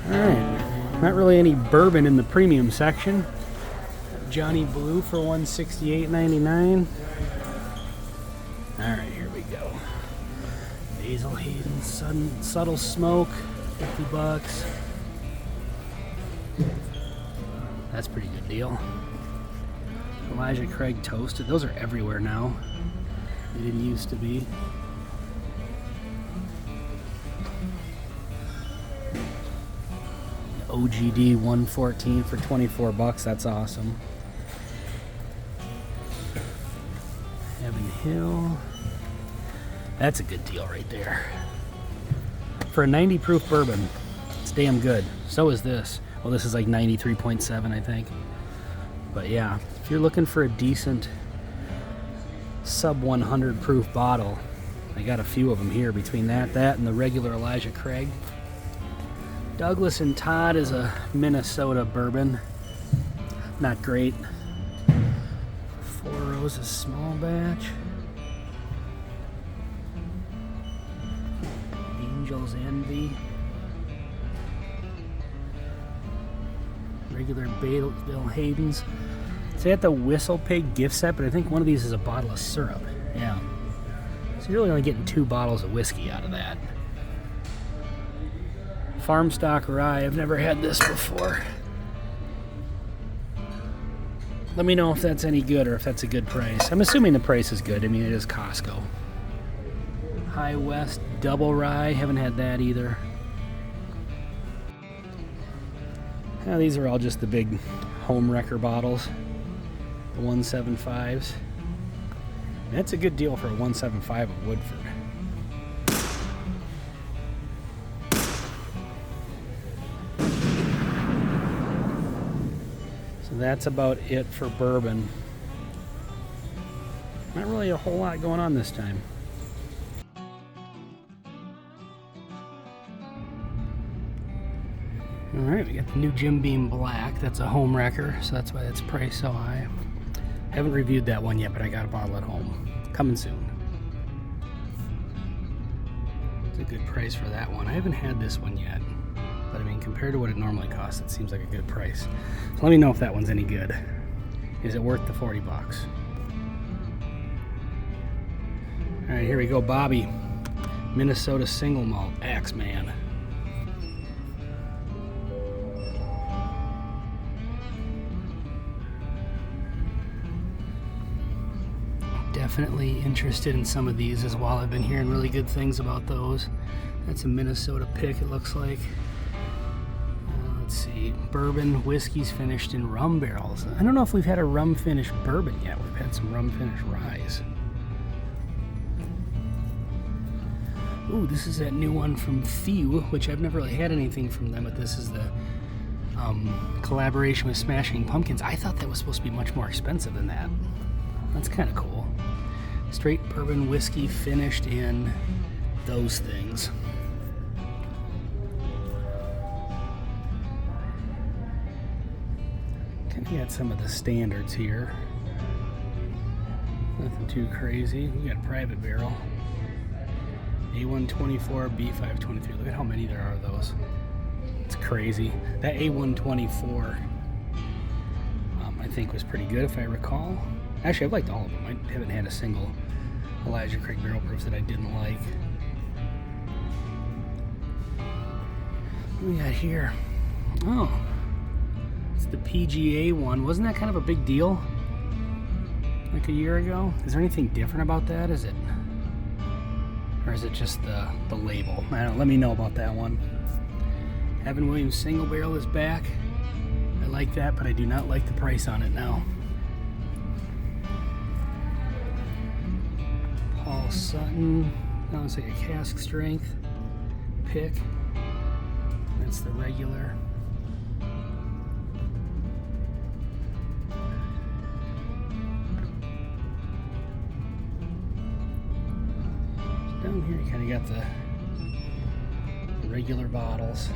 Alright, not really any bourbon in the premium section. Johnny Blue for $168.99. Alright, here we go. Basil Hayden Subtle Smoke, $50. That's a pretty good deal. Elijah Craig Toasted. Those are everywhere now. They didn't used to be. OGD 114 for $24. That's awesome. Heaven Hill. That's a good deal right there. For a 90 proof bourbon, it's damn good. So is this. Well, this is like 93.7, I think. But yeah, if you're looking for a decent sub 100 proof bottle, I got a few of them here between that and the regular Elijah Craig. Douglas and Todd is a Minnesota bourbon. Not great. Four Roses small batch. Angel's Envy. Regular Bill Hayden's. So I got the Whistle Pig gift set, but I think one of these is a bottle of syrup. Yeah. So you're really only getting 2 bottles of whiskey out of that. Farm Stock Rye. I've never had this before. Let me know if that's any good or if that's a good price. I'm assuming the price is good. I mean, it is Costco. High West Double Rye. Haven't had that either. Now, these are all just the big home wrecker bottles. The 175s. That's a good deal for a 175 of Woodford. So that's about it for bourbon. Not really a whole lot going on this time. Alright, we got the new Jim Beam Black. That's a home wrecker, so that's why that's priced so high. Haven't reviewed that one yet, but I got a bottle at home. Coming soon. It's a good price for that one. I haven't had this one yet, but I mean, compared to what it normally costs, it seems like a good price. So let me know if that one's any good. Is it worth the $40? Alright, here we go, Bobby. Minnesota Single Malt Axeman. Definitely interested in some of these as well. I've been hearing really good things about those. That's a Minnesota pick, it looks like. Let's see. Bourbon whiskeys finished in rum barrels. I don't know if we've had a rum finished bourbon yet. We've had some rum finished ryes. Ooh, this is that new one from Few, which I've never really had anything from them, but this is the collaboration with Smashing Pumpkins. I thought that was supposed to be much more expensive than that. That's kind of cool. Straight bourbon whiskey finished in those things. Kind of got some of the standards here. Nothing too crazy. We got a private barrel. A124, B523. Look at how many there are of those. It's crazy. That A124, I think was pretty good if I recall. Actually, I've liked all of them. I haven't had a single Elijah Craig barrel proof that I didn't like. What do we got here? Oh, it's the PGA one. Wasn't that kind of a big deal like a year ago? Is there anything different about that? Is it, or is it just the label? I don't know. Let me know about that one. Evan Williams single barrel is back. I like that, but I do not like the price on it now. Paul Sutton, that looks like a cask strength pick. That's the regular. So down here you kind of got the regular bottles.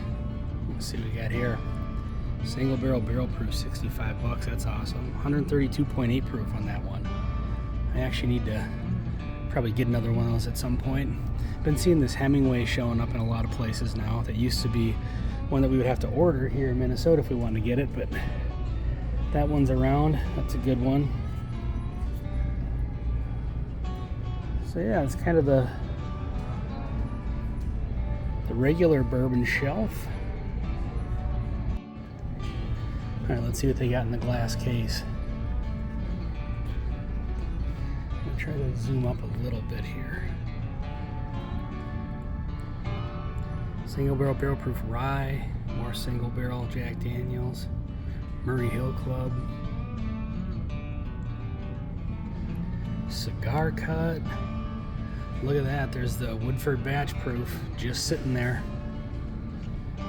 Let's see what we got here. Single barrel proof, $65. That's awesome. 132.8 proof on that one. I actually need to probably get another one of those at some point. Been seeing this Hemingway showing up in a lot of places now. That used to be one that we would have to order here in Minnesota if we wanted to get it, but that one's around. That's a good one. So yeah, it's kind of the regular bourbon shelf. All right, let's see what they got in the glass case. I'll try to zoom up a little bit here. Single barrel, barrel proof rye, more single barrel Jack Daniels, Murray Hill Club, cigar cut. Look at that, there's the Woodford batch proof just sitting there.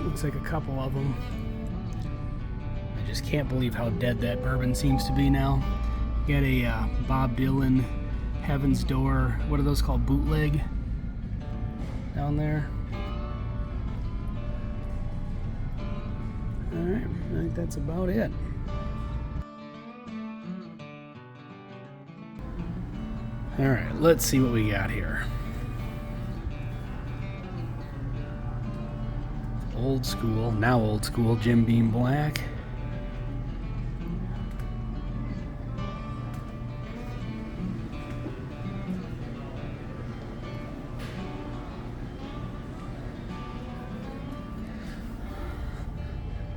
Looks like a couple of them. I just can't believe how dead that bourbon seems to be now. Got a Bob Dylan Heaven's Door, what are those called, bootleg down there. Alright, I think that's about it. Alright, let's see what we got here. Old school, now old school, Jim Beam Black.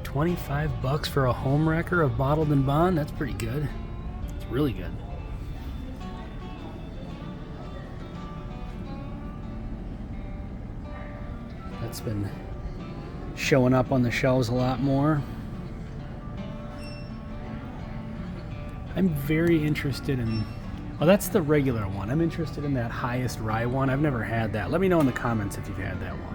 $25 for a home wrecker of Bottled and Bond. That's pretty good. It's really good. That's been showing up on the shelves a lot more. I'm very interested in, well, that's the regular one. I'm interested in that highest rye one. I've never had that. Let me know in the comments if you've had that one.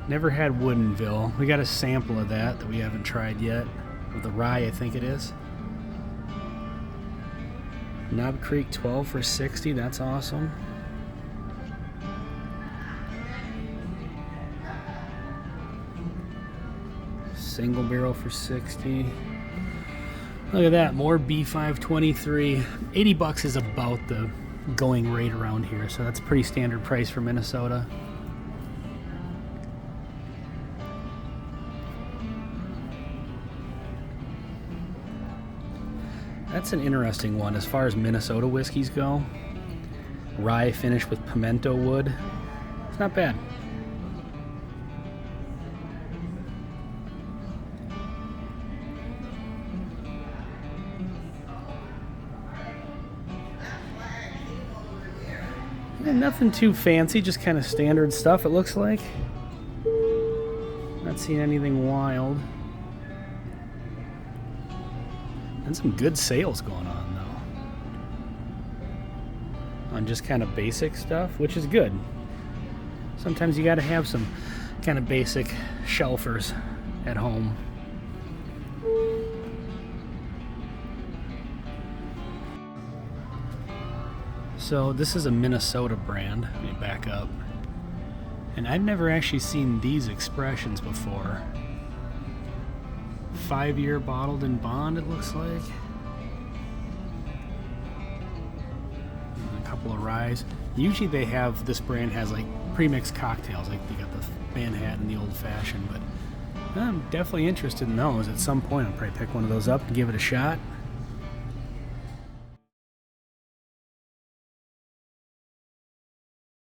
Never had Woodinville. We got a sample of that we haven't tried yet. With the rye, I think it is. Knob Creek 12 for $60. That's awesome. Single barrel for $60. Look at that, more B523. $80 is about the going rate around here, so that's a pretty standard price for Minnesota. That's an interesting one as far as Minnesota whiskeys go. Rye finished with pimento wood. It's not bad. And nothing too fancy, just kind of standard stuff it looks like. Not seeing anything wild. And some good sales going on though. On just kind of basic stuff, which is good. Sometimes you gotta have some kind of basic shelfers at home. So this is a Minnesota brand. Let me back up. And I've never actually seen these expressions before. 5-year bottled in bond, it looks like. And a couple of ryes. Usually they have, this brand has like premixed cocktails, like they got the Manhattan, the old fashioned, but I'm definitely interested in those. At some point I'll probably pick one of those up and give it a shot.